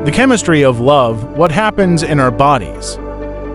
The chemistry of love, what happens in our bodies.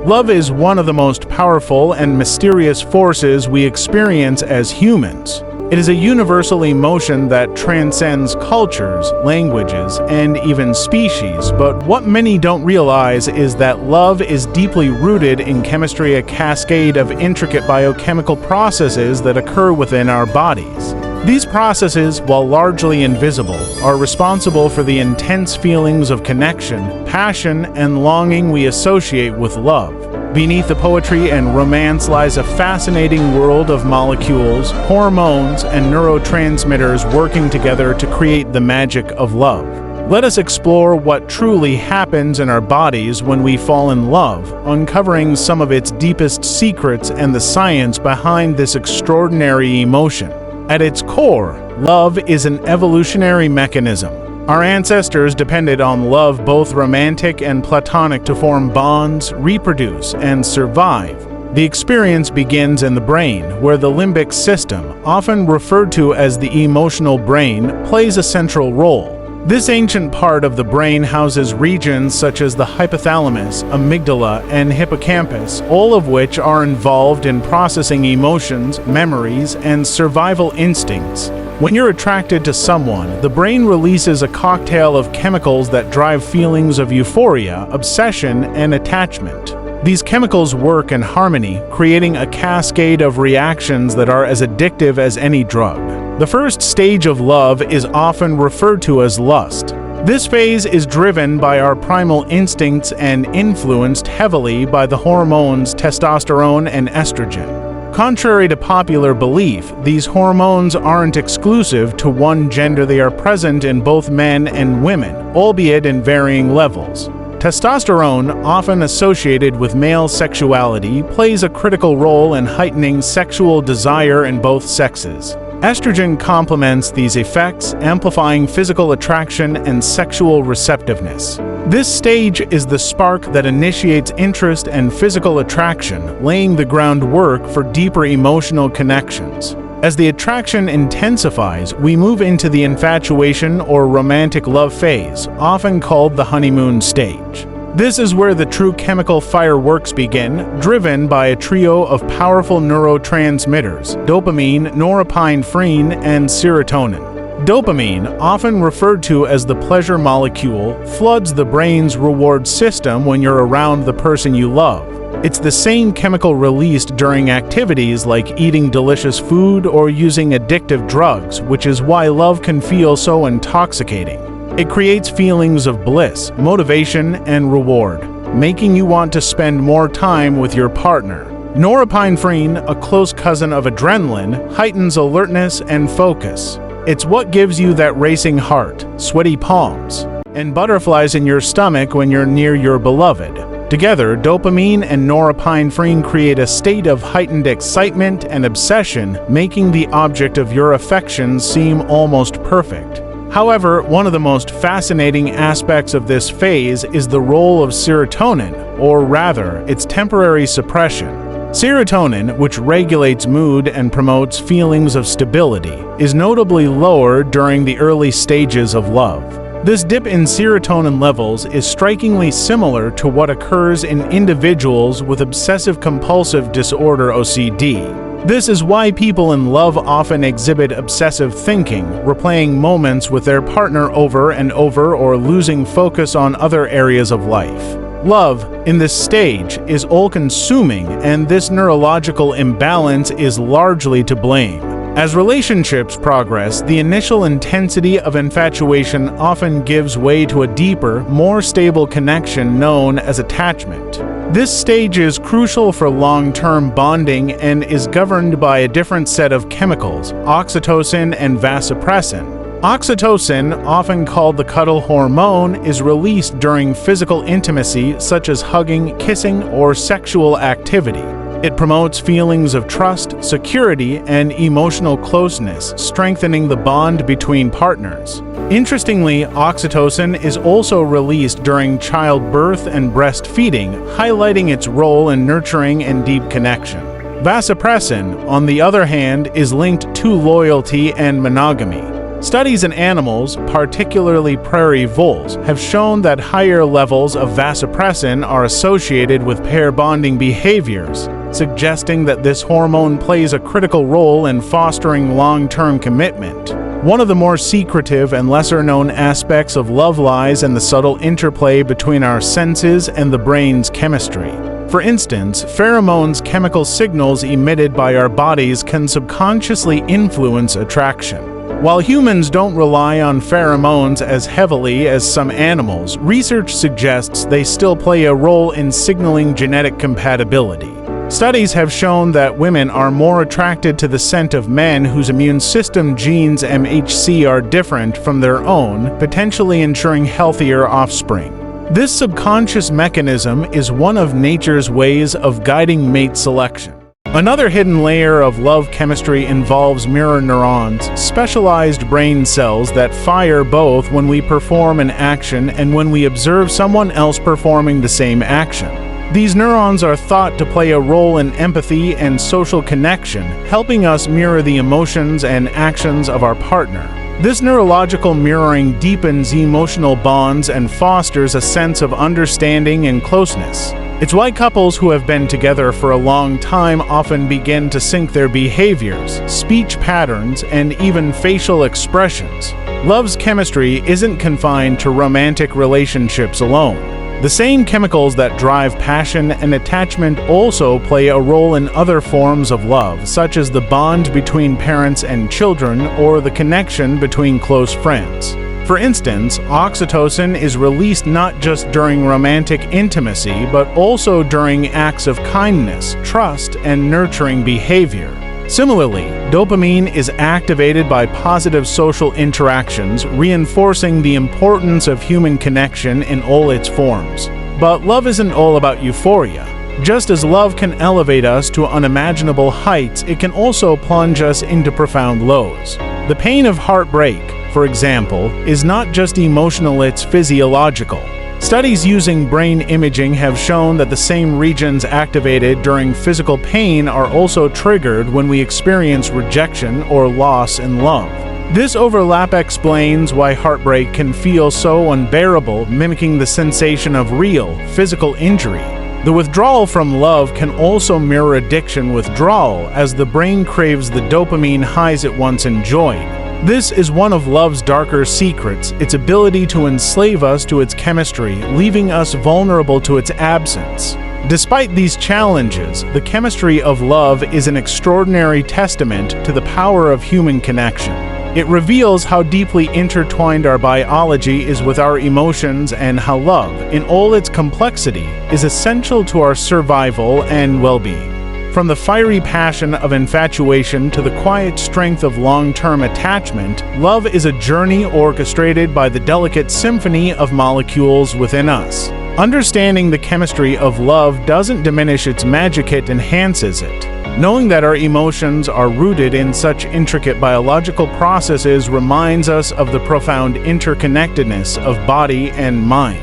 Love is one of the most powerful and mysterious forces we experience as humans. It is a universal emotion that transcends cultures, languages, and even species, but what many don't realize is that love is deeply rooted in chemistry, a cascade of intricate biochemical processes that occur within our bodies. These processes, while largely invisible, are responsible for the intense feelings of connection, passion, and longing we associate with love. Beneath the poetry and romance lies a fascinating world of molecules, hormones, and neurotransmitters working together to create the magic of love. Let us explore what truly happens in our bodies when we fall in love, uncovering some of its deepest secrets and the science behind this extraordinary emotion. At its core, love is an evolutionary mechanism. Our ancestors depended on love, both romantic and platonic, to form bonds, reproduce, and survive. The experience begins in the brain, where the limbic system, often referred to as the emotional brain, plays a central role. This ancient part of the brain houses regions such as the hypothalamus, amygdala, and hippocampus, all of which are involved in processing emotions, memories, and survival instincts. When you're attracted to someone, the brain releases a cocktail of chemicals that drive feelings of euphoria, obsession, and attachment. These chemicals work in harmony, creating a cascade of reactions that are as addictive as any drug. The first stage of love is often referred to as lust. This phase is driven by our primal instincts and influenced heavily by the hormones testosterone and estrogen. Contrary to popular belief, these hormones aren't exclusive to one gender. They are present in both men and women, albeit in varying levels. Testosterone, often associated with male sexuality, plays a critical role in heightening sexual desire in both sexes. Estrogen complements these effects, amplifying physical attraction and sexual receptiveness. This stage is the spark that initiates interest and physical attraction, laying the groundwork for deeper emotional connections. As the attraction intensifies, we move into the infatuation or romantic love phase, often called the honeymoon stage. This is where the true chemical fireworks begin, driven by a trio of powerful neurotransmitters: dopamine, norepinephrine, and serotonin. Dopamine, often referred to as the pleasure molecule, floods the brain's reward system when you're around the person you love. It's the same chemical released during activities like eating delicious food or using addictive drugs, which is why love can feel so intoxicating. It creates feelings of bliss, motivation, and reward, making you want to spend more time with your partner. Norepinephrine, a close cousin of adrenaline, heightens alertness and focus. It's what gives you that racing heart, sweaty palms, and butterflies in your stomach when you're near your beloved. Together, dopamine and norepinephrine create a state of heightened excitement and obsession, making the object of your affection seem almost perfect. However, one of the most fascinating aspects of this phase is the role of serotonin, or rather, its temporary suppression. Serotonin, which regulates mood and promotes feelings of stability, is notably lower during the early stages of love. This dip in serotonin levels is strikingly similar to what occurs in individuals with obsessive-compulsive disorder (OCD). This is why people in love often exhibit obsessive thinking, replaying moments with their partner over and over or losing focus on other areas of life. Love, in this stage, is all-consuming, and this neurological imbalance is largely to blame. As relationships progress, the initial intensity of infatuation often gives way to a deeper, more stable connection known as attachment. This stage is crucial for long-term bonding and is governed by a different set of chemicals, oxytocin and vasopressin. Oxytocin, often called the cuddle hormone, is released during physical intimacy such as hugging, kissing, or sexual activity. It promotes feelings of trust, security, and emotional closeness, strengthening the bond between partners. Interestingly, oxytocin is also released during childbirth and breastfeeding, highlighting its role in nurturing and deep connection. Vasopressin, on the other hand, is linked to loyalty and monogamy. Studies in animals, particularly prairie voles, have shown that higher levels of vasopressin are associated with pair bonding behaviors, suggesting that this hormone plays a critical role in fostering long-term commitment. One of the more secretive and lesser-known aspects of love lies in the subtle interplay between our senses and the brain's chemistry. For instance, pheromones, chemical signals emitted by our bodies, can subconsciously influence attraction. While humans don't rely on pheromones as heavily as some animals, research suggests they still play a role in signaling genetic compatibility. Studies have shown that women are more attracted to the scent of men whose immune system genes MHC are different from their own, potentially ensuring healthier offspring. This subconscious mechanism is one of nature's ways of guiding mate selection. Another hidden layer of love chemistry involves mirror neurons, specialized brain cells that fire both when we perform an action and when we observe someone else performing the same action. These neurons are thought to play a role in empathy and social connection, helping us mirror the emotions and actions of our partner. This neurological mirroring deepens emotional bonds and fosters a sense of understanding and closeness. It's why couples who have been together for a long time often begin to sync their behaviors, speech patterns, and even facial expressions. Love's chemistry isn't confined to romantic relationships alone. The same chemicals that drive passion and attachment also play a role in other forms of love, such as the bond between parents and children or the connection between close friends. For instance, oxytocin is released not just during romantic intimacy, but also during acts of kindness, trust, and nurturing behavior. Similarly, dopamine is activated by positive social interactions, reinforcing the importance of human connection in all its forms. But love isn't all about euphoria. Just as love can elevate us to unimaginable heights, it can also plunge us into profound lows. The pain of heartbreak, for example, is not just emotional, it's physiological. Studies using brain imaging have shown that the same regions activated during physical pain are also triggered when we experience rejection or loss in love. This overlap explains why heartbreak can feel so unbearable, mimicking the sensation of real, physical injury. The withdrawal from love can also mirror addiction withdrawal, as the brain craves the dopamine highs it once enjoyed. This is one of love's darker secrets, its ability to enslave us to its chemistry, leaving us vulnerable to its absence. Despite these challenges, the chemistry of love is an extraordinary testament to the power of human connection. It reveals how deeply intertwined our biology is with our emotions and how love, in all its complexity, is essential to our survival and well-being. From the fiery passion of infatuation to the quiet strength of long-term attachment, love is a journey orchestrated by the delicate symphony of molecules within us. Understanding the chemistry of love doesn't diminish its magic, it enhances it. Knowing that our emotions are rooted in such intricate biological processes reminds us of the profound interconnectedness of body and mind.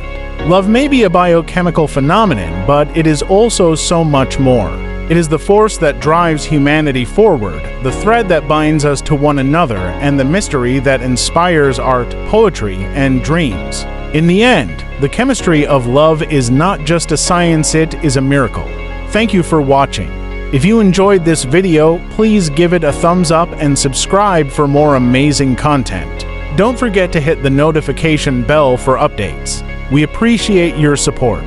Love may be a biochemical phenomenon, but it is also so much more. It is the force that drives humanity forward, the thread that binds us to one another, and the mystery that inspires art, poetry, and dreams. In the end, the chemistry of love is not just a science, it is a miracle. Thank you for watching. If you enjoyed this video, please give it a thumbs up and subscribe for more amazing content. Don't forget to hit the notification bell for updates. We appreciate your support.